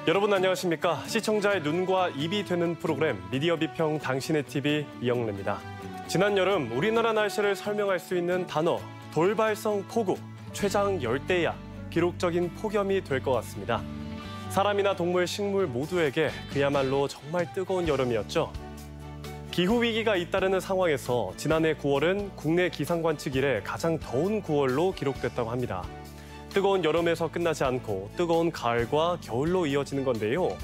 여러분 안녕하십니까? 시청자의 눈과 입이 되는 프로그램 미디어 비평 당신의 TV 이영래입니다. 지난 여름 우리나라 날씨를 설명할 수 있는 단어 돌발성 폭우, 최장 열대야, 기록적인 폭염이 될 것 같습니다. 사람이나 동물, 식물 모두에게 그야말로 정말 뜨거운 여름이었죠. 기후위기가 잇따르는 상황에서 지난해 9월은 국내 기상관측 이래 가장 더운 9월로 기록됐다고 합니다. 뜨거운 여름에서 끝나지 않고 뜨거운 가을과 겨울로 이어지는 건데요.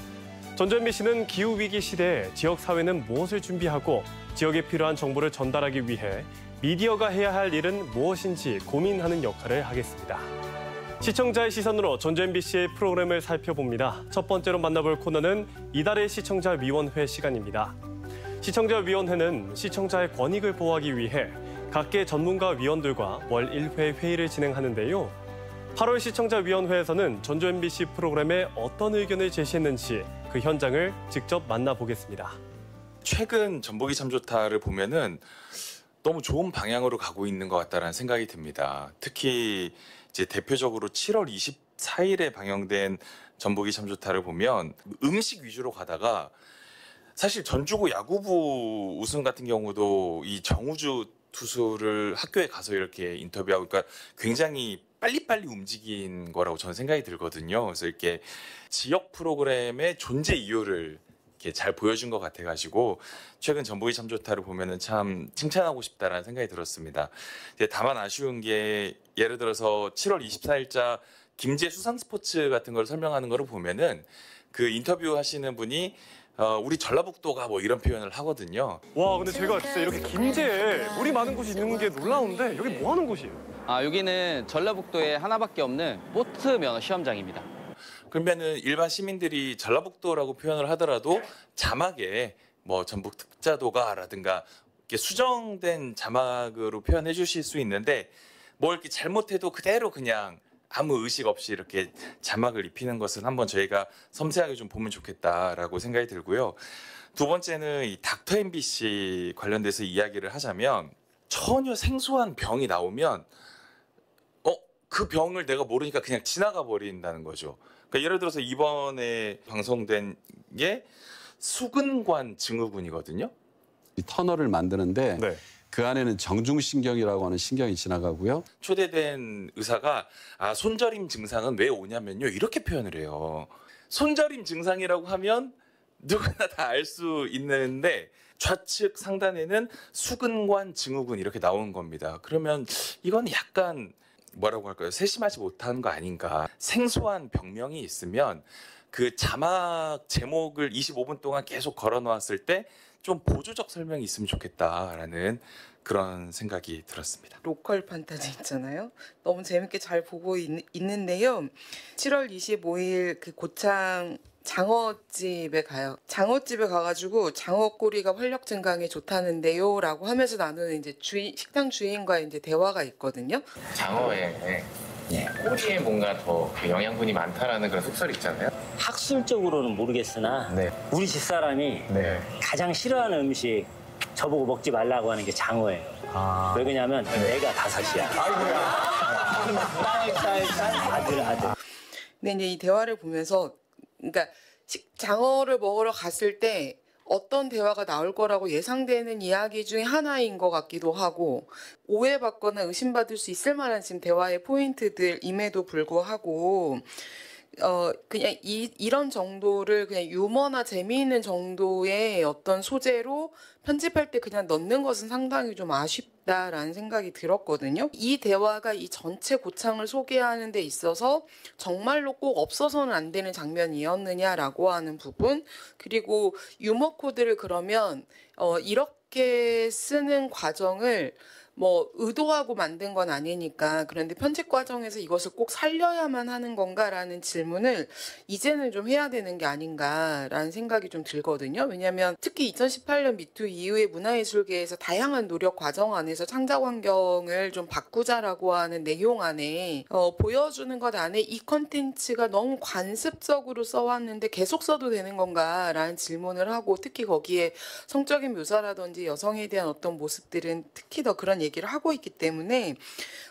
전주현미 씨는 기후위기 시대에 지역사회는 무엇을 준비하고 지역에 필요한 정보를 전달하기 위해 미디어가 해야 할 일은 무엇인지 고민하는 역할을 하겠습니다. 시청자의 시선으로 전주현미 씨의 프로그램을 살펴봅니다. 첫 번째로 만나볼 코너는 이달의 시청자위원회 시간입니다. 시청자위원회는 시청자의 권익을 보호하기 위해 각계 전문가 위원들과 월 1회 회의를 진행하는데요. 8월 시청자위원회에서는 전주 MBC 프로그램에 어떤 의견을 제시했는지 그 현장을 직접 만나보겠습니다. 최근 전북이 참 좋다를 보면은 너무 좋은 방향으로 가고 있는 것 같다는 생각이 듭니다. 특히 이제 대표적으로 7월 24일에 방영된 전북이 참 좋다를 보면 음식 위주로 가다가 사실 전주고 야구부 우승 같은 경우도 이 정우주 투수를 학교에 가서 이렇게 인터뷰하고 그러니까 굉장히 빨리빨리 움직인 거라고 저는 생각이 들거든요. 그래서 이렇게 지역 프로그램의 존재 이유를 이렇게 잘 보여준 것 같아가지고 최근 전북이 참 좋다를 보면은 참 칭찬하고 싶다라는 생각이 들었습니다. 다만 아쉬운 게 예를 들어서 7월 24일자 김제 수상 스포츠 같은 걸 설명하는 거를 보면은 그 인터뷰 하시는 분이 우리 전라북도가 뭐 이런 표현을 하거든요. 와, 근데 제가 진짜 이렇게 김제에 물이 많은 곳이 있는 게 놀라운데 여기 뭐 하는 곳이에요? 여기는 전라북도에 하나밖에 없는 보트 면허 시험장입니다. 그러면은 일반 시민들이 전라북도라고 표현을 하더라도 자막에 뭐 전북 특자도가라든가 이렇게 수정된 자막으로 표현해 주실 수 있는데 뭐 이렇게 잘못해도 그대로 그냥 아무 의식 없이 이렇게 자막을 입히는 것은 한번 저희가 섬세하게 좀 보면 좋겠다라고 생각이 들고요. 두 번째는 이 닥터 MBC 관련돼서 이야기를 하자면 전혀 생소한 병이 나오면 그 병을 내가 모르니까 그냥 지나가 버린다는 거죠. 그러니까 예를 들어서 이번에 방송된 게 수근관 증후군이거든요. 이 터널을 만드는데 네. 그 안에는 정중신경이라고 하는 신경이 지나가고요. 초대된 의사가 손저림 증상은 왜 오냐면요. 이렇게 표현을 해요. 손저림 증상이라고 하면 누구나 다 알 수 있는데 좌측 상단에는 수근관 증후군 이렇게 나오는 겁니다. 그러면 이건 약간 뭐라고 할까요? 세심하지 못한 거 아닌가. 생소한 병명이 있으면 그 자막 제목을 25분 동안 계속 걸어 놓았을 때 좀 보조적 설명이 있으면 좋겠다라는 그런 생각이 들었습니다. 로컬 판타지 있잖아요. 너무 재밌게 잘 보고 있는데요. 7월 25일 그 고창 장어집에 가요. 장어집에 가가지고 장어꼬리가 활력 증강에 좋다는데요 라고 하면서 나누는 이제 식당 주인과 이제 대화가 있거든요. 장어에 꼬리에 뭔가 더 영양분이 많다라는 그런 속설이 있잖아요. 학술적으로는 모르겠으나 우리 집사람이 가장 싫어하는 음식 저보고 먹지 말라고 하는 게 장어예요. 왜 그러냐면 애가 5이야. 아들. 근데 이제 이 대화를 보면서 그러니까 장어를 먹으러 갔을 때 어떤 대화가 나올 거라고 예상되는 이야기 중에 하나인 것 같기도 하고 오해받거나 의심받을 수 있을 만한 지금 대화의 포인트들임에도 불구하고 그냥 이런 정도를 그냥 유머나 재미있는 정도의 어떤 소재로 편집할 때 그냥 넣는 것은 상당히 좀 아쉽다라는 생각이 들었거든요. 이 대화가 이 전체 고창을 소개하는 데 있어서 정말로 꼭 없어서는 안 되는 장면이었느냐라고 하는 부분, 그리고 유머 코드를 그러면 이렇게 쓰는 과정을 뭐 의도하고 만든 건 아니니까 그런데 편집 과정에서 이것을 꼭 살려야만 하는 건가라는 질문을 이제는 좀 해야 되는 게 아닌가라는 생각이 좀 들거든요. 왜냐하면 특히 2018년 미투 이후의 문화예술계에서 다양한 노력 과정 안에서 창작 환경을 좀 바꾸자라고 하는 내용 안에 보여주는 것 안에 이 컨텐츠가 너무 관습적으로 써왔는데 계속 써도 되는 건가라는 질문을 하고, 특히 거기에 성적인 묘사라든지 여성에 대한 어떤 모습들은 특히 더 그런 얘기를 하고 있기 때문에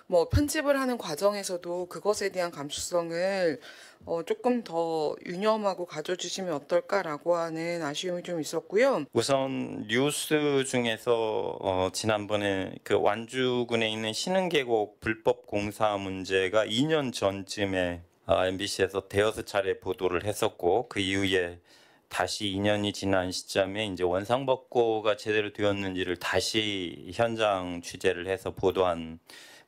뭐 편집을 하는 과정에서도 그것에 대한 감수성을 조금 더 유념하고 가져주시면 어떨까라고 하는 아쉬움이 좀 있었고요. 우선 뉴스 중에서 지난번에 그 완주군에 있는 신흥계곡 불법 공사 문제가 2년 전쯤에 MBC에서 대여섯 차례 보도를 했었고 그 이후에 다시 2년이 지난 시점에 이제 원상복구가 제대로 되었는지를 다시 현장 취재를 해서 보도한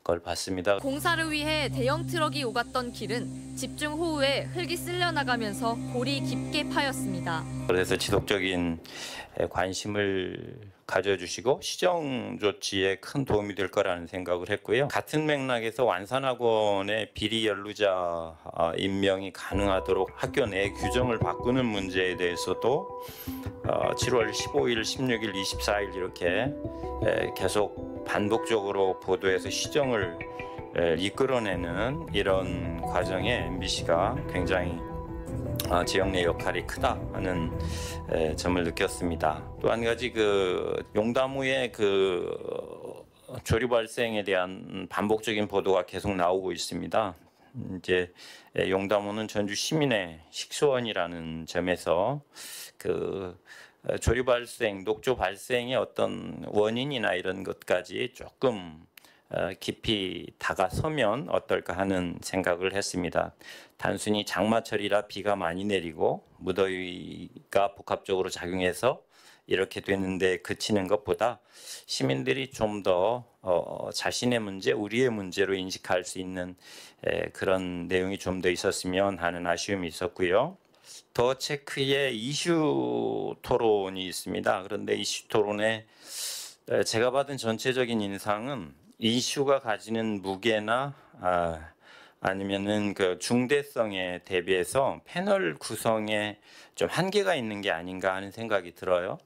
걸 봤습니다. 공사를 위해 대형 트럭이 오갔던 길은 집중 호우에 흙이 쓸려 나가면서 골이 깊게 파였습니다. 그래서 지속적인 관심을 가져주시고 시정 조치에 큰 도움이 될 거라는 생각을 했고요. 같은 맥락에서 완산학원의 비리 연루자 임명이 가능하도록 학교 내 규정을 바꾸는 문제에 대해서도 7월 15일, 16일, 24일 이렇게 계속 반복적으로 보도해서 시정을 이끌어내는 이런 과정에 MBC가 굉장히 지역 내 역할이 크다 하는 점을 느꼈습니다. 또 한 가지 그 용담우의 그 조류 발생에 대한 반복적인 보도가 계속 나오고 있습니다. 이제 용담우는 전주 시민의 식수원이라는 점에서 그 조류 발생, 녹조 발생의 어떤 원인이나 이런 것까지 조금 깊이 다가서면 어떨까 하는 생각을 했습니다. 단순히 장마철이라 비가 많이 내리고 무더위가 복합적으로 작용해서 이렇게 되는데 그치는 것보다 시민들이 좀 더 자신의 문제, 우리의 문제로 인식할 수 있는 그런 내용이 좀 더 있었으면 하는 아쉬움이 있었고요. 더 체크의 이슈 토론이 있습니다. 그런데 이슈 토론에 제가 받은 전체적인 인상은 이슈가 가지는 무게나 아니면은 그 중대성에 대비해서 패널 구성에 좀 한계가 있는 게 아닌가 하는 생각이 들어요.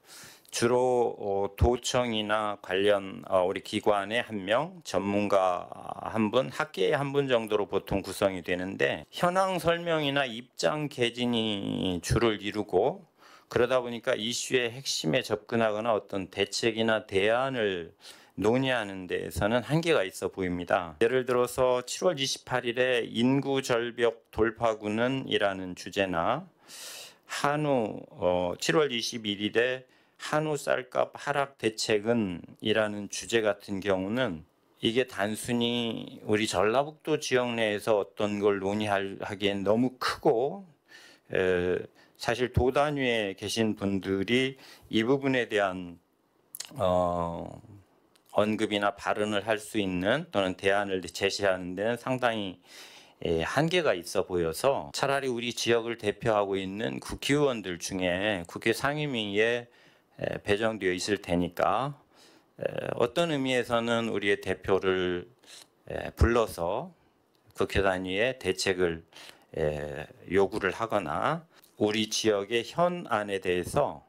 주로 도청이나 관련 우리 기관에 한 명, 전문가 한 분, 학계에 한 분 정도로 보통 구성이 되는데 현황 설명이나 입장 개진이 주를 이루고 그러다 보니까 이슈의 핵심에 접근하거나 어떤 대책이나 대안을 논의하는 데에서는 한계가 있어 보입니다. 예를 들어서 7월 28일에 인구 절벽 돌파구는 이라는 주제나 한우 7월 21일에 한우 쌀값 하락 대책은 이라는 주제 같은 경우는 이게 단순히 우리 전라북도 지역 내에서 어떤 걸 논의하기엔 너무 크고 사실 도 단위에 계신 분들이 이 부분에 대한 언급이나 발언을 할 수 있는 또는 대안을 제시하는 데는 상당히 한계가 있어 보여서 차라리 우리 지역을 대표하고 있는 국회의원들 중에 국회 상임위에 배정되어 있을 테니까 어떤 의미에서는 우리의 대표를 불러서 국회 단위의 대책을 요구를 하거나 우리 지역의 현안에 대해서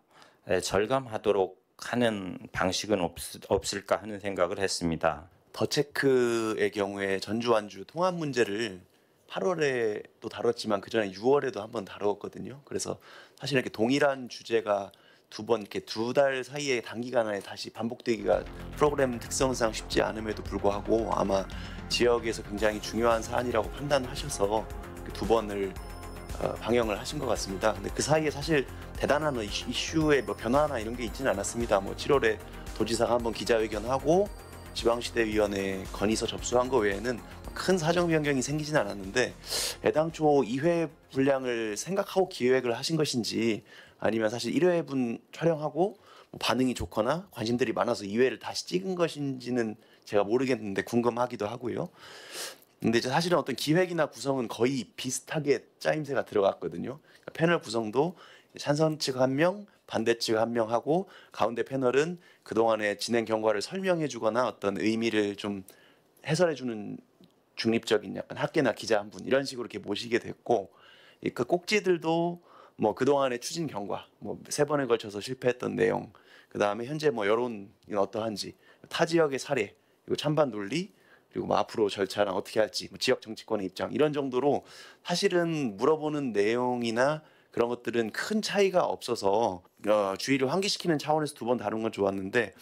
절감하도록 하는 방식은 없을까 하는 생각을 했습니다. 더체크의 경우에 전주 완주 통합 문제를 8월에 또 다뤘지만 그 전에 6월에도 한번 다뤘거든요. 그래서 사실 이렇게 동일한 주제가 두 번 이렇게 두 달 사이에 단기간에 다시 반복되기가 프로그램 특성상 쉽지 않음에도 불구하고 아마 지역에서 굉장히 중요한 사안이라고 판단하셔서 두 번을 방영을 하신 것 같습니다. 근데 그 사이에 사실 대단한 이슈의 뭐 변화나 이런 게 있지는 않았습니다. 뭐 7월에 도지사가 한번 기자회견하고 지방시대위원회 건의서 접수한 거 외에는 큰 사정 변경이 생기진 않았는데 애당초 2회 분량을 생각하고 기획을 하신 것인지 아니면 사실 1회분 촬영하고 뭐 반응이 좋거나 관심들이 많아서 2회를 다시 찍은 것인지는 제가 모르겠는데 궁금하기도 하고요. 근데 이제 사실은 어떤 기획이나 구성은 거의 비슷하게 짜임새가 들어갔거든요. 그러니까 패널 구성도 찬성 측 한 명, 반대 측 한 명 하고 가운데 패널은 그동안의 진행 경과를 설명해 주거나 어떤 의미를 좀 해설해 주는 중립적인 약간 학계나 기자 한 분 이런 식으로 이렇게 모시게 됐고 그 꼭지들도 뭐 그동안의 추진 경과, 뭐 3번에 걸쳐서 실패했던 내용, 그다음에 현재 뭐 여론이 어떠한지, 타 지역의 사례, 그리고 찬반 논리, 그리고 뭐 앞으로 절차랑 어떻게 할지, 뭐 지역 정치권의 입장 이런 정도로 사실은 물어보는 내용이나 그런 것들은 큰 차이가 없어서 주의를 환기시키는 차원에서 두 번 다룬 건 좋았는데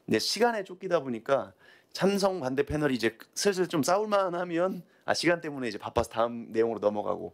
이제 시간에 쫓기다 보니까 찬성 반대 패널이 이제 슬슬 좀 싸울만 하면 시간 때문에 이제 바빠서 다음 내용으로 넘어가고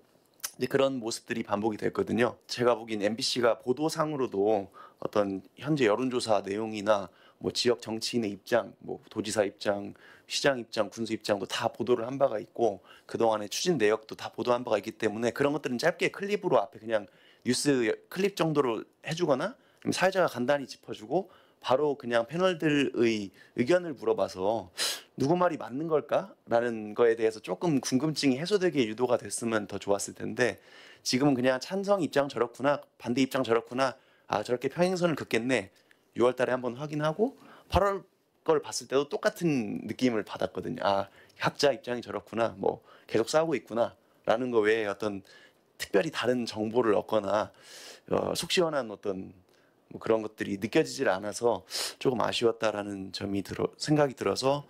이제 그런 모습들이 반복이 됐거든요. 제가 보기엔 MBC가 보도상으로도 어떤 현재 여론조사 내용이나 뭐 지역 정치인의 입장, 뭐 도지사 입장, 시장 입장, 군수 입장도 다 보도를 한 바가 있고 그동안의 추진 내역도 다 보도한 바가 있기 때문에 그런 것들은 짧게 클립으로 앞에 그냥 뉴스 클립 정도로 해주거나 사회자가 간단히 짚어주고 바로 그냥 패널들의 의견을 물어봐서 누구 말이 맞는 걸까라는 거에 대해서 조금 궁금증이 해소되게 유도가 됐으면 더 좋았을 텐데 지금은 그냥 찬성 입장 저렇구나, 반대 입장 저렇구나, 저렇게 평행선을 긋겠네 6월 달에 한번 확인하고 8월 걸 봤을 때도 똑같은 느낌을 받았거든요. 각자 입장이 저렇구나, 뭐 계속 싸우고 있구나 라는 거 외에 어떤 특별히 다른 정보를 얻거나 속 시원한 어떤 뭐 그런 것들이 느껴지질 않아서 조금 아쉬웠다라는 점이 생각이 들어서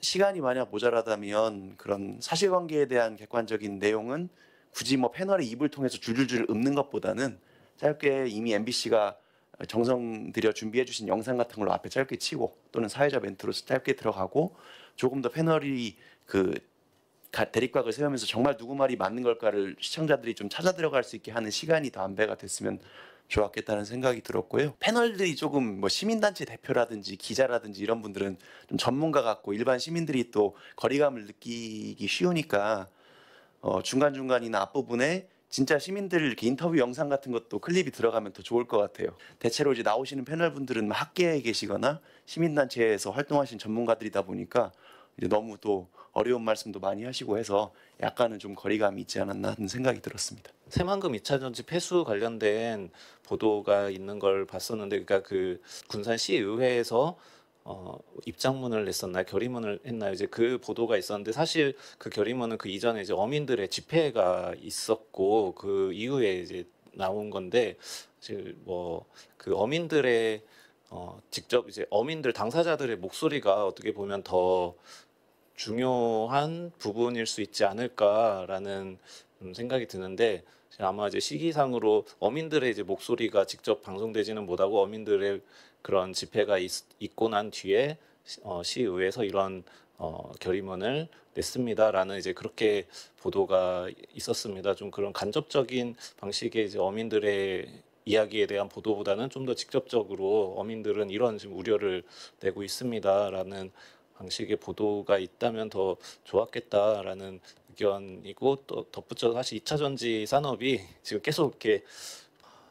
시간이 만약 모자라다면 그런 사실관계에 대한 객관적인 내용은 굳이 뭐 패널의 입을 통해서 줄줄줄 읊는 것보다는 짧게 이미 MBC가 정성 들여 준비해 주신 영상 같은 걸로 앞에 짧게 치고 또는 사회자 멘트로 짧게 들어가고 조금 더 패널이 그 대립각을 세우면서 정말 누구 말이 맞는 걸까를 시청자들이 좀 찾아 들어갈 수 있게 하는 시간이 더 안배가 됐으면 좋았겠다는 생각이 들었고요. 패널들이 조금 뭐 시민단체 대표라든지 기자라든지 이런 분들은 좀 전문가 같고 일반 시민들이 또 거리감을 느끼기 쉬우니까 중간중간이나 앞부분에 진짜 시민들 이렇게 인터뷰 영상 같은 것도 클립이 들어가면 더 좋을 것 같아요. 대체로 이제 나오시는 패널분들은 학계에 계시거나 시민단체에서 활동하신 전문가들이다 보니까 이제 너무 또 어려운 말씀도 많이 하시고 해서 약간은 좀 거리감이 있지 않았나 하는 생각이 들었습니다. 새만금 2차 전지 폐수 관련된 보도가 있는 걸 봤었는데, 그러니까 그 군산시의회에서 입장문을 냈었나요? 결의문을 했나요? 이제 그 보도가 있었는데 사실 그 결의문은 그 이전에 이제 어민들의 집회가 있었고 그 이후에 이제 나온 건데 사실 뭐 그 어민들의 직접 이제 어민들 당사자들의 목소리가 어떻게 보면 더 중요한 부분일 수 있지 않을까라는 생각이 드는데 아마 이제 시기상으로 어민들의 이제 목소리가 직접 방송되지는 못하고 어민들의 그런 집회가 있고 난 뒤에 시의회에서 이런 결의문을 냈습니다라는 이제 그렇게 보도가 있었습니다. 좀 그런 간접적인 방식의 이제 어민들의 이야기에 대한 보도보다는 좀 더 직접적으로 어민들은 이런 지금 우려를 내고 있습니다라는 방식의 보도가 있다면 더 좋았겠다라는 의견이고, 또 덧붙여서 사실 2차 전지 산업이 지금 계속 이렇게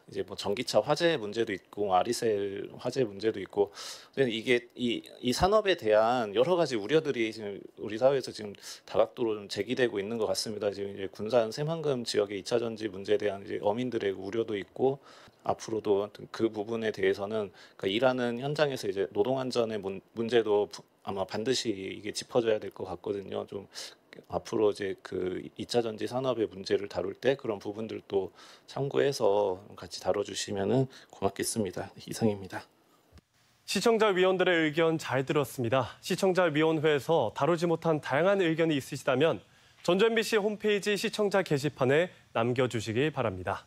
이제 뭐 전기차 화재 문제도 있고 아리셀 화재 문제도 있고 이게 이 산업에 대한 여러 가지 우려들이 지금 우리 사회에서 지금 다각도로 좀 제기되고 있는 것 같습니다. 지금 이제 군산 새만금 지역의 2차 전지 문제에 대한 이제 어민들의 우려도 있고 앞으로도 그 부분에 대해서는 그러니까 일하는 현장에서 이제 노동 안전의 문제도 아마 반드시 이게 짚어져야 될 것 같거든요. 좀 앞으로 이제 그 2차 전지 산업의 문제를 다룰 때 그런 부분들도 참고해서 같이 다뤄주시면은 고맙겠습니다. 이상입니다. 시청자 위원들의 의견 잘 들었습니다. 시청자 위원회에서 다루지 못한 다양한 의견이 있으시다면 전주 MBC 홈페이지 시청자 게시판에 남겨주시기 바랍니다.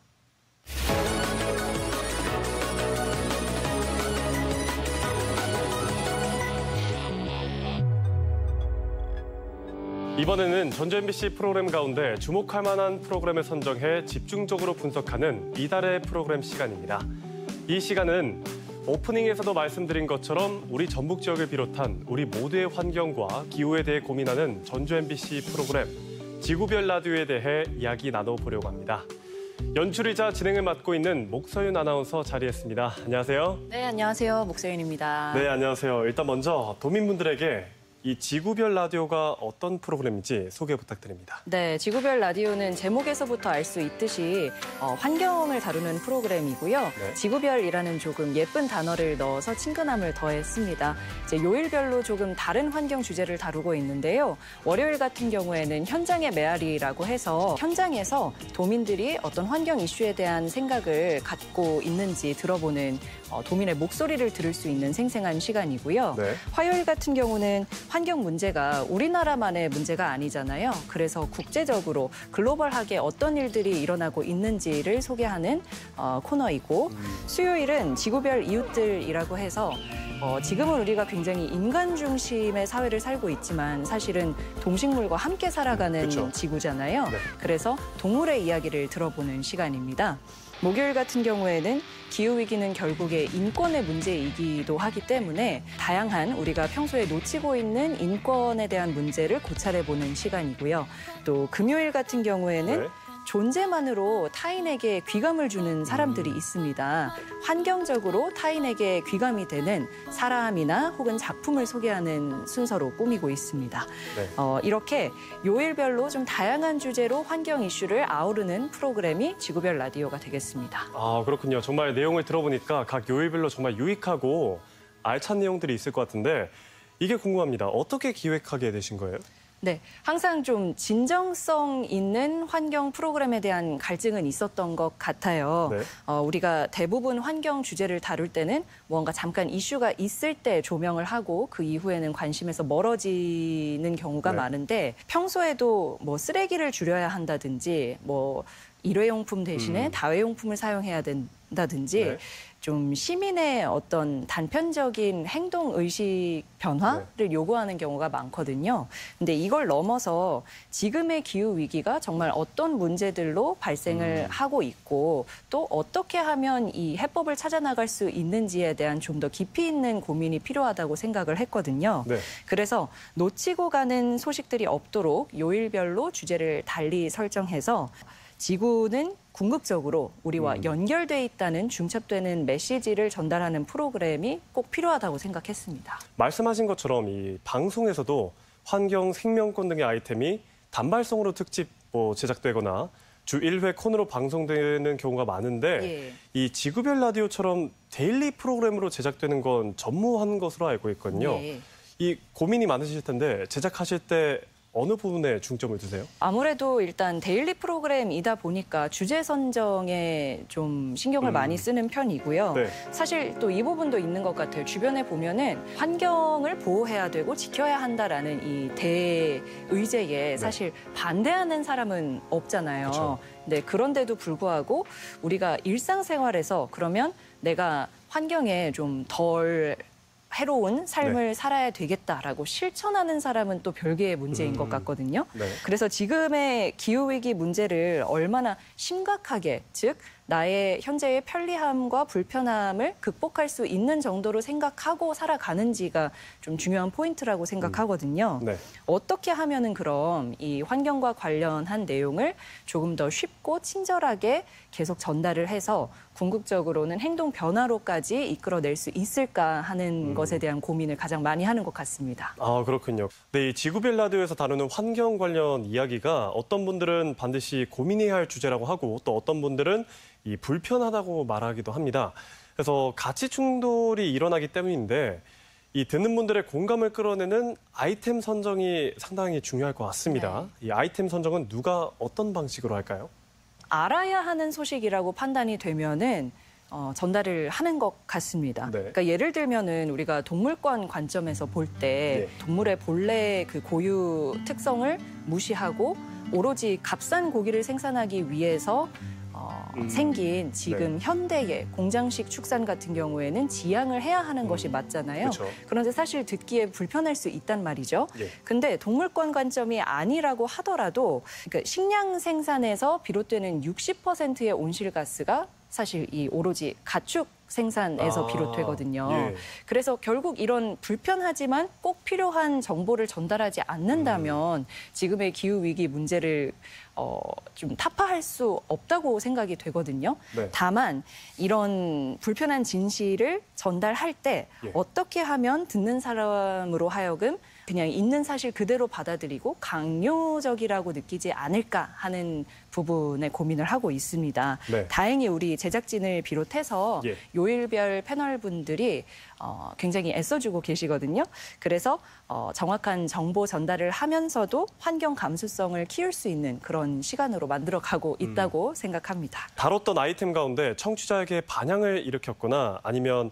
이번에는 전주 MBC 프로그램 가운데 주목할 만한 프로그램을 선정해 집중적으로 분석하는 이달의 프로그램 시간입니다. 이 시간은 오프닝에서도 말씀드린 것처럼 우리 전북 지역을 비롯한 우리 모두의 환경과 기후에 대해 고민하는 전주 MBC 프로그램 지구별 라디오에 대해 이야기 나눠보려고 합니다. 연출이자 진행을 맡고 있는 목서윤 아나운서 자리했습니다. 안녕하세요. 네, 안녕하세요. 목서윤입니다. 네, 안녕하세요. 일단 먼저 도민분들에게 이 지구별 라디오가 어떤 프로그램인지 소개 부탁드립니다. 네, 지구별 라디오는 제목에서부터 알 수 있듯이 환경을 다루는 프로그램이고요. 네. 지구별이라는 조금 예쁜 단어를 넣어서 친근함을 더했습니다. 이제 요일별로 조금 다른 환경 주제를 다루고 있는데요. 월요일 같은 경우에는 현장의 메아리라고 해서 현장에서 도민들이 어떤 환경 이슈에 대한 생각을 갖고 있는지 들어보는 도민의 목소리를 들을 수 있는 생생한 시간이고요. 네. 화요일 같은 경우는 환경 문제가 우리나라만의 문제가 아니잖아요. 그래서 국제적으로 글로벌하게 어떤 일들이 일어나고 있는지를 소개하는 코너이고 수요일은 지구별 이웃들이라고 해서 지금은 우리가 굉장히 인간 중심의 사회를 살고 있지만 사실은 동식물과 함께 살아가는 그렇죠. 지구잖아요. 네. 그래서 동물의 이야기를 들어보는 시간입니다. 목요일 같은 경우에는 기후위기는 결국에 인권의 문제이기도 하기 때문에 다양한 우리가 평소에 놓치고 있는 인권에 대한 문제를 고찰해보는 시간이고요. 또 금요일 같은 경우에는 네. 존재만으로 타인에게 귀감을 주는 사람들이 있습니다. 환경적으로 타인에게 귀감이 되는 사람이나 혹은 작품을 소개하는 순서로 꾸미고 있습니다. 네. 이렇게 요일별로 좀 다양한 주제로 환경 이슈를 아우르는 프로그램이 지구별 라디오가 되겠습니다. 아, 그렇군요. 정말 내용을 들어보니까 각 요일별로 정말 유익하고 알찬 내용들이 있을 것 같은데 이게 궁금합니다. 어떻게 기획하게 되신 거예요? 네, 항상 좀 진정성 있는 환경 프로그램에 대한 갈증은 있었던 것 같아요. 네. 우리가 대부분 환경 주제를 다룰 때는 뭔가 잠깐 이슈가 있을 때 조명을 하고 그 이후에는 관심에서 멀어지는 경우가 네. 많은데 평소에도 뭐 쓰레기를 줄여야 한다든지 뭐 일회용품 대신에 다회용품을 사용해야 된다든지 네. 좀 시민의 어떤 단편적인 행동 의식 변화를 요구하는 경우가 많거든요. 근데 이걸 넘어서 지금의 기후 위기가 정말 어떤 문제들로 발생을 하고 있고 또 어떻게 하면 이 해법을 찾아 나갈 수 있는지에 대한 좀 더 깊이 있는 고민이 필요하다고 생각을 했거든요. 네. 그래서 놓치고 가는 소식들이 없도록 요일별로 주제를 달리 설정해서 지구는 궁극적으로 우리와 연결돼 있다는 중첩되는 메시지를 전달하는 프로그램이 꼭 필요하다고 생각했습니다. 말씀하신 것처럼 이 방송에서도 환경, 생명권 등의 아이템이 단발성으로 특집 제작되거나 주 1회 코너로 방송되는 경우가 많은데 예. 이 지구별 라디오처럼 데일리 프로그램으로 제작되는 건 전무한 것으로 알고 있거든요. 예. 이 고민이 많으실 텐데 제작하실 때 어느 부분에 중점을 두세요? 아무래도 일단 데일리 프로그램이다 보니까 주제 선정에 좀 신경을 많이 쓰는 편이고요. 네. 사실 또 이 부분도 있는 것 같아요. 주변에 보면은 환경을 보호해야 되고 지켜야 한다라는 이 대의제에 사실 반대하는 사람은 없잖아요. 그쵸. 네, 그런데도 불구하고 우리가 일상생활에서 그러면 내가 환경에 좀 덜 해로운 삶을 살아야 되겠다라고 실천하는 사람은 또 별개의 문제인 것 같거든요. 네. 그래서 지금의 기후위기 문제를 얼마나 심각하게, 즉 나의 현재의 편리함과 불편함을 극복할 수 있는 정도로 생각하고 살아가는지가 좀 중요한 포인트라고 생각하거든요. 네. 어떻게 하면은 그럼 이 환경과 관련한 내용을 조금 더 쉽고 친절하게 계속 전달을 해서 궁극적으로는 행동 변화로까지 이끌어낼 수 있을까 하는 것에 대한 고민을 가장 많이 하는 것 같습니다. 아, 그렇군요. 네, 이 지구별 라디오에서 다루는 환경 관련 이야기가 어떤 분들은 반드시 고민해야 할 주제라고 하고 또 어떤 분들은 이 불편하다고 말하기도 합니다. 그래서 가치 충돌이 일어나기 때문인데 이 듣는 분들의 공감을 끌어내는 아이템 선정이 상당히 중요할 것 같습니다. 이 아이템 선정은 누가 어떤 방식으로 할까요? 알아야 하는 소식이라고 판단이 되면은 전달을 하는 것 같습니다. 네. 그러니까 예를 들면은 우리가 동물권 관점에서 볼 때 동물의 본래 그 고유 특성을 무시하고 오로지 값싼 고기를 생산하기 위해서 생긴 지금 현대의 공장식 축산 같은 경우에는 지양을 해야 하는 것이 맞잖아요. 그쵸. 그런데 사실 듣기에 불편할 수 있단 말이죠. 예. 근데 동물권 관점이 아니라고 하더라도 그러니까 식량 생산에서 비롯되는 60%의 온실가스가 사실 이 오로지 가축 생산에서 비롯되거든요. 예. 그래서 결국 이런 불편하지만 꼭 필요한 정보를 전달하지 않는다면 지금의 기후위기 문제를 좀 타파할 수 없다고 생각이 되거든요. 네. 다만 이런 불편한 진실을 전달할 때 어떻게 하면 듣는 사람으로 하여금 그냥 있는 사실 그대로 받아들이고 강요적이라고 느끼지 않을까 하는 부분에 고민을 하고 있습니다. 네. 다행히 우리 제작진을 비롯해서 요일별 패널분들이 굉장히 애써주고 계시거든요. 그래서 정확한 정보 전달을 하면서도 환경 감수성을 키울 수 있는 그런 시간으로 만들어가고 있다고 생각합니다. 다뤘던 아이템 가운데 청취자에게 반향을 일으켰거나 아니면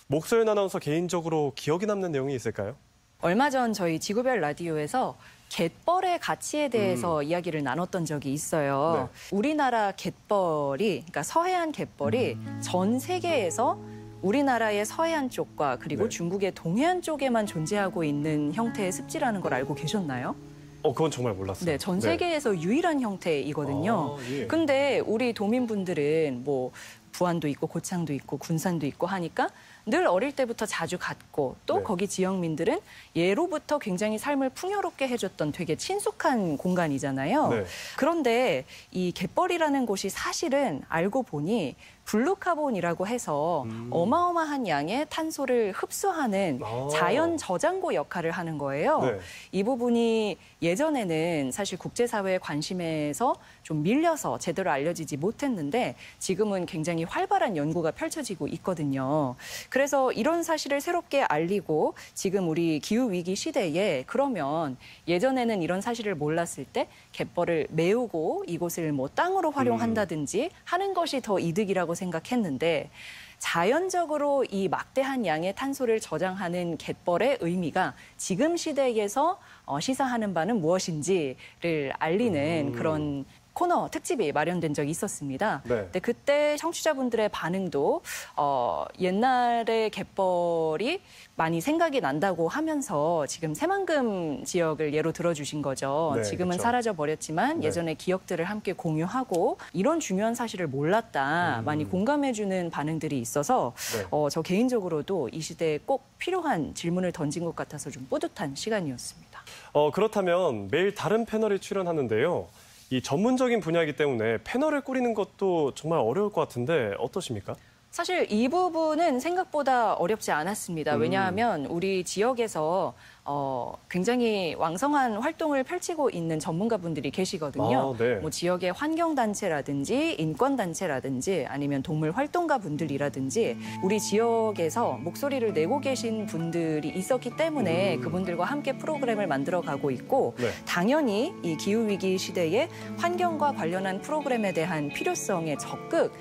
목소연 아나운서 개인적으로 기억에 남는 내용이 있을까요? 얼마 전 저희 지구별 라디오에서 갯벌의 가치에 대해서 이야기를 나눴던 적이 있어요. 네. 우리나라 갯벌이, 그러니까 서해안 갯벌이 전 세계에서 우리나라의 서해안 쪽과 그리고 중국의 동해안 쪽에만 존재하고 있는 형태의 습지라는 걸 알고 계셨나요? 그건 정말 몰랐어요. 네, 전 세계에서 유일한 형태이거든요. 근데 우리 도민분들은 뭐 부안도 있고 고창도 있고 군산도 있고 하니까 늘 어릴 때부터 자주 갔고 또 거기 지역민들은 예로부터 굉장히 삶을 풍요롭게 해줬던 되게 친숙한 공간이잖아요. 그런데 이 갯벌이라는 곳이 사실은 알고 보니 블루카본이라고 해서 어마어마한 양의 탄소를 흡수하는 자연 저장고 역할을 하는 거예요. 이 부분이 예전에는 사실 국제사회의 관심에서 좀 밀려서 제대로 알려지지 못했는데 지금은 굉장히 활발한 연구가 펼쳐지고 있거든요. 그래서 이런 사실을 새롭게 알리고 지금 우리 기후위기 시대에 그러면 예전에는 이런 사실을 몰랐을 때 갯벌을 메우고 이곳을 뭐 땅으로 활용한다든지 하는 것이 더 이득이라고 생각했는데 자연적으로 이 막대한 양의 탄소를 저장하는 갯벌의 의미가 지금 시대에서 시사하는 바는 무엇인지를 알리는 그런 코너 특집이 마련된 적이 있었습니다. 근데 그때 청취자분들의 반응도 옛날의 갯벌이 많이 생각이 난다고 하면서 지금 새만금 지역을 예로 들어주신 거죠. 지금은 사라져 버렸지만 예전의 기억들을 함께 공유하고 이런 중요한 사실을 몰랐다. 많이 공감해주는 반응들이 있어서 저 개인적으로도 이 시대에 꼭 필요한 질문을 던진 것 같아서 좀 뿌듯한 시간이었습니다. 그렇다면 매일 다른 패널이 출연하는데요. 이 전문적인 분야이기 때문에 패널을 꾸리는 것도 정말 어려울 것 같은데 어떠십니까? 사실 이 부분은 생각보다 어렵지 않았습니다. 왜냐하면 우리 지역에서 굉장히 왕성한 활동을 펼치고 있는 전문가분들이 계시거든요. 뭐 지역의 환경단체라든지 인권단체라든지 아니면 동물 활동가 분들이라든지 우리 지역에서 목소리를 내고 계신 분들이 있었기 때문에 그분들과 함께 프로그램을 만들어가고 있고 당연히 이 기후위기 시대에 환경과 관련한 프로그램에 대한 필요성에 적극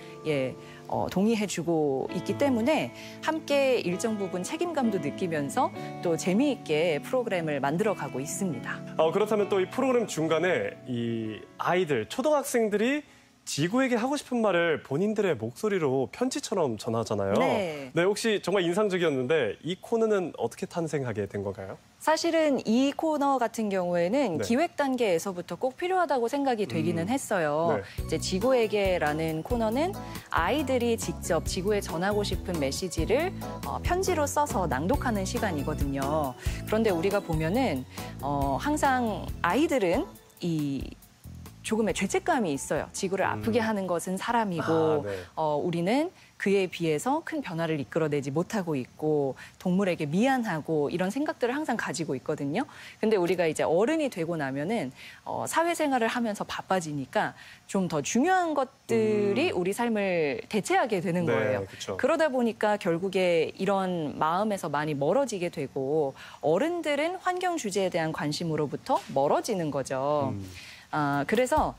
동의해주고 있기 때문에 함께 일정 부분 책임감도 느끼면서 또 재미있게 프로그램을 만들어가고 있습니다. 그렇다면 또 이 프로그램 중간에 이 아이들, 초등학생들이 지구에게 하고 싶은 말을 본인들의 목소리로 편지처럼 전하잖아요. 네, 혹시 정말 인상적이었는데 이 코너는 어떻게 탄생하게 된 건가요? 사실은 이 코너 같은 경우에는 기획 단계에서부터 꼭 필요하다고 생각이 되기는 했어요. 이제 지구에게라는 코너는 아이들이 직접 지구에 전하고 싶은 메시지를 편지로 써서 낭독하는 시간이거든요. 그런데 우리가 보면은 항상 아이들은 조금의 죄책감이 있어요. 지구를 아프게 하는 것은 사람이고 우리는 그에 비해서 큰 변화를 이끌어내지 못하고 있고 동물에게 미안하고 이런 생각들을 항상 가지고 있거든요. 근데 우리가 이제 어른이 되고 나면은 사회생활을 하면서 바빠지니까 좀 더 중요한 것들이 우리 삶을 대체하게 되는 거예요. 그러다 보니까 결국에 이런 마음에서 많이 멀어지게 되고 어른들은 환경 주제에 대한 관심으로부터 멀어지는 거죠. 그래서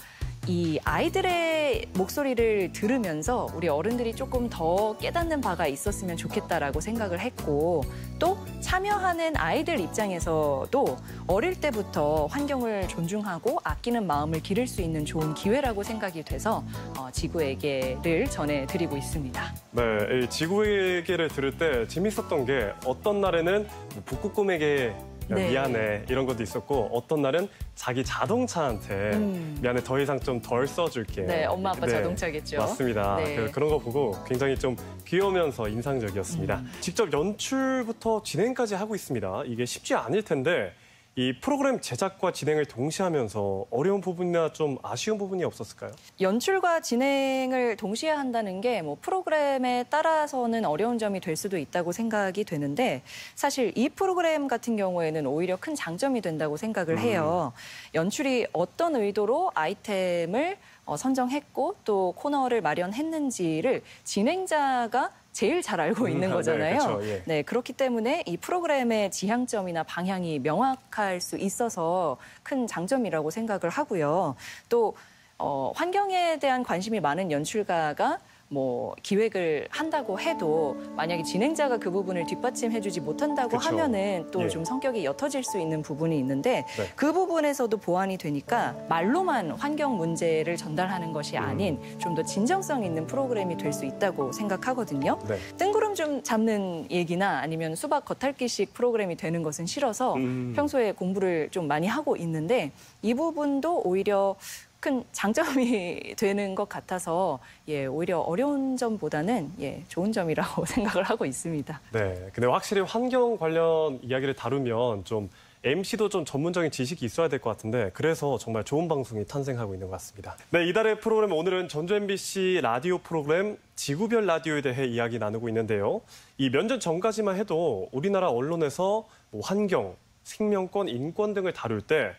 이 아이들의 목소리를 들으면서 우리 어른들이 조금 더 깨닫는 바가 있었으면 좋겠다라고 생각을 했고 또 참여하는 아이들 입장에서도 어릴 때부터 환경을 존중하고 아끼는 마음을 기를 수 있는 좋은 기회라고 생각이 돼서 지구에게를 전해드리고 있습니다. 네, 지구에게를 들을 때 재밌었던 게 어떤 날에는 북극곰에게 미안해 이런 것도 있었고 어떤 날은 자기 자동차한테 미안해 더 이상 좀 덜 써줄게. 네, 엄마 아빠 자동차겠죠. 맞습니다. 그런 거 보고 굉장히 좀 귀여우면서 인상적이었습니다. 직접 연출부터 진행까지 하고 있습니다. 이게 쉽지 않을 텐데 이 프로그램 제작과 진행을 동시에 하면서 어려운 부분이나 좀 아쉬운 부분이 없었을까요? 연출과 진행을 동시에 한다는 게 뭐 프로그램에 따라서는 어려운 점이 될 수도 있다고 생각이 되는데 사실 이 프로그램 같은 경우에는 오히려 큰 장점이 된다고 생각을 해요. 연출이 어떤 의도로 아이템을 선정했고 또 코너를 마련했는지를 진행자가 제일 잘 알고 있는 거잖아요. 네, 그렇기 때문에 이 프로그램의 지향점이나 방향이 명확할 수 있어서 큰 장점이라고 생각을 하고요. 또 환경에 대한 관심이 많은 연출가가 뭐 기획을 한다고 해도 만약에 진행자가 그 부분을 뒷받침해주지 못한다고 그쵸. 하면은 또 예. 좀 성격이 옅어질 수 있는 부분이 있는데 네. 그 부분에서도 보완이 되니까 말로만 환경 문제를 전달하는 것이 아닌 좀 더 진정성 있는 프로그램이 될 수 있다고 생각하거든요. 네. 뜬구름 좀 잡는 얘기나 아니면 수박 겉핥기식 프로그램이 되는 것은 싫어서 평소에 공부를 좀 많이 하고 있는데 이 부분도 오히려 큰 장점이 되는 것 같아서 오히려 어려운 점보다는 좋은 점이라고 생각을 하고 있습니다. 네, 근데 확실히 환경 관련 이야기를 다루면 좀 MC도 좀 전문적인 지식이 있어야 될 것 같은데 그래서 정말 좋은 방송이 탄생하고 있는 것 같습니다. 네, 이달의 프로그램 오늘은 전주 MBC 라디오 프로그램 지구별 라디오에 대해 이야기 나누고 있는데요. 이 몇 년 전까지만 해도 우리나라 언론에서 뭐 환경, 생명권, 인권 등을 다룰 때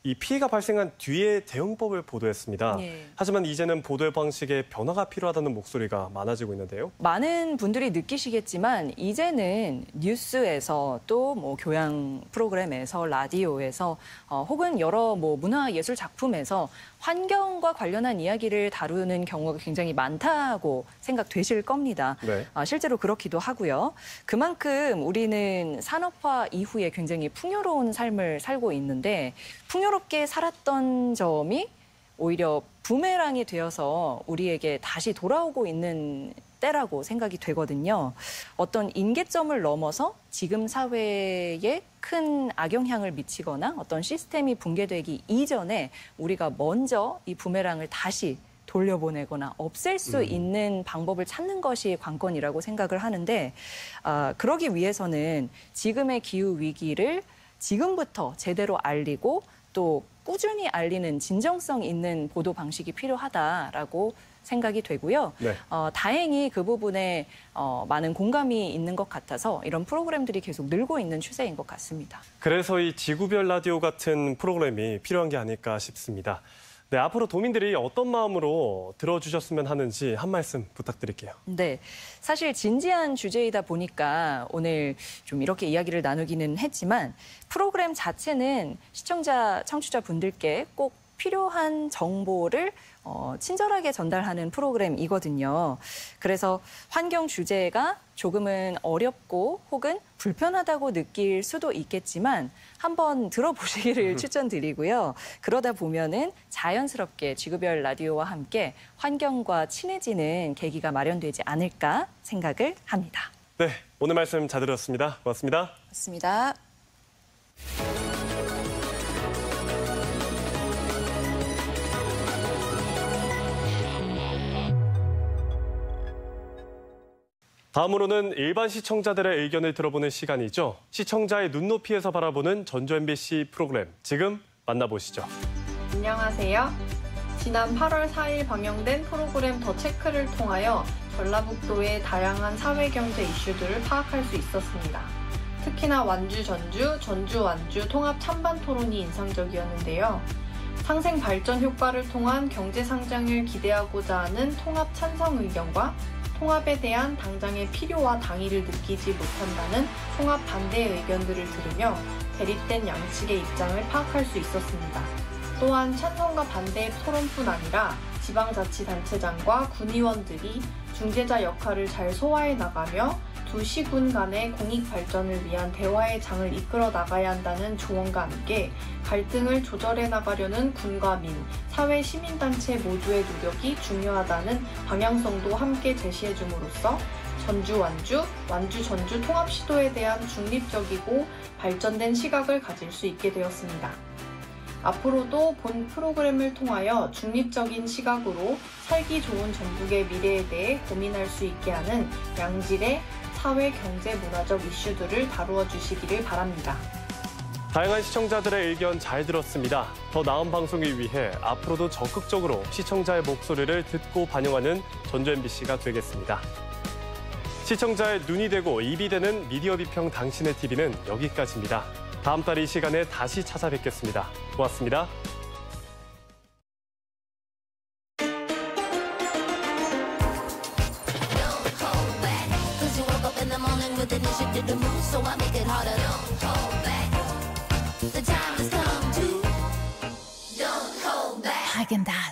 이 피해가 발생한 뒤에 대응법을 보도했습니다. 예. 하지만 이제는 보도 방식에 변화가 필요하다는 목소리가 많아지고 있는데요. 많은 분들이 느끼시겠지만 이제는 뉴스에서 또 뭐 교양 프로그램에서 라디오에서 혹은 여러 뭐 문화예술 작품에서 환경과 관련한 이야기를 다루는 경우가 굉장히 많다고 생각되실 겁니다. 네. 실제로 그렇기도 하고요. 그만큼 우리는 산업화 이후에 굉장히 풍요로운 삶을 살고 있는데 풍요롭게 살았던 점이 오히려 부메랑이 되어서 우리에게 다시 돌아오고 있는 때라고 생각이 되거든요. 어떤 임계점을 넘어서 지금 사회에 큰 악영향을 미치거나 어떤 시스템이 붕괴되기 이전에 우리가 먼저 이 부메랑을 다시 돌려보내거나 없앨 수 있는 방법을 찾는 것이 관건이라고 생각을 하는데 그러기 위해서는 지금의 기후 위기를 지금부터 제대로 알리고 또 꾸준히 알리는 진정성 있는 보도 방식이 필요하다라고 생각이 되고요. 네. 다행히 그 부분에 많은 공감이 있는 것 같아서 이런 프로그램들이 계속 늘고 있는 추세인 것 같습니다. 그래서 이 지구별 라디오 같은 프로그램이 필요한 게 아닐까 싶습니다. 네, 앞으로 도민들이 어떤 마음으로 들어주셨으면 하는지 한 말씀 부탁드릴게요. 네, 사실 진지한 주제이다 보니까 오늘 좀 이렇게 이야기를 나누기는 했지만 프로그램 자체는 시청자, 청취자 분들께 꼭 필요한 정보를 친절하게 전달하는 프로그램이거든요. 그래서 환경 주제가 조금은 어렵고 혹은 불편하다고 느낄 수도 있겠지만 한번 들어보시기를 추천드리고요. 그러다 보면은 자연스럽게 지구별 라디오와 함께 환경과 친해지는 계기가 마련되지 않을까 생각을 합니다. 네, 오늘 말씀 잘 들었습니다. 고맙습니다. 고맙습니다. 다음으로는 일반 시청자들의 의견을 들어보는 시간이죠. 시청자의 눈높이에서 바라보는 전주 MBC 프로그램. 지금 만나보시죠. 안녕하세요. 지난 8월 4일 방영된 프로그램 더 체크를 통하여 전라북도의 다양한 사회경제 이슈들을 파악할 수 있었습니다. 특히나 완주 전주, 전주 완주 통합 찬반 토론이 인상적이었는데요. 상생 발전 효과를 통한 경제 상장을 기대하고자 하는 통합 찬성 의견과 통합에 대한 당장의 필요와 당위를 느끼지 못한다는 통합 반대 의견들을 들으며 대립된 양측의 입장을 파악할 수 있었습니다. 또한 찬성과 반대의 토론뿐 아니라 지방자치단체장과 군의원들이 중재자 역할을 잘 소화해 나가며 두 시군 간의 공익 발전을 위한 대화의 장을 이끌어 나가야 한다는 조언과 함께 갈등을 조절해 나가려는 군과 민, 사회 시민단체 모두의 노력이 중요하다는 방향성도 함께 제시해 줌으로써 전주 완주, 완주 전주 통합 시도에 대한 중립적이고 발전된 시각을 가질 수 있게 되었습니다. 앞으로도 본 프로그램을 통하여 중립적인 시각으로 살기 좋은 전북의 미래에 대해 고민할 수 있게 하는 양질의 사회, 경제, 문화적 이슈들을 다루어 주시기를 바랍니다. 다양한 시청자들의 의견 잘 들었습니다. 더 나은 방송을 위해 앞으로도 적극적으로 시청자의 목소리를 듣고 반영하는 전주 MBC가 되겠습니다. 시청자의 눈이 되고 입이 되는 미디어 비평 당신의 TV는 여기까지입니다. 다음 달 이 시간에 다시 찾아뵙겠습니다. 고맙습니다. Häagen-Dazs.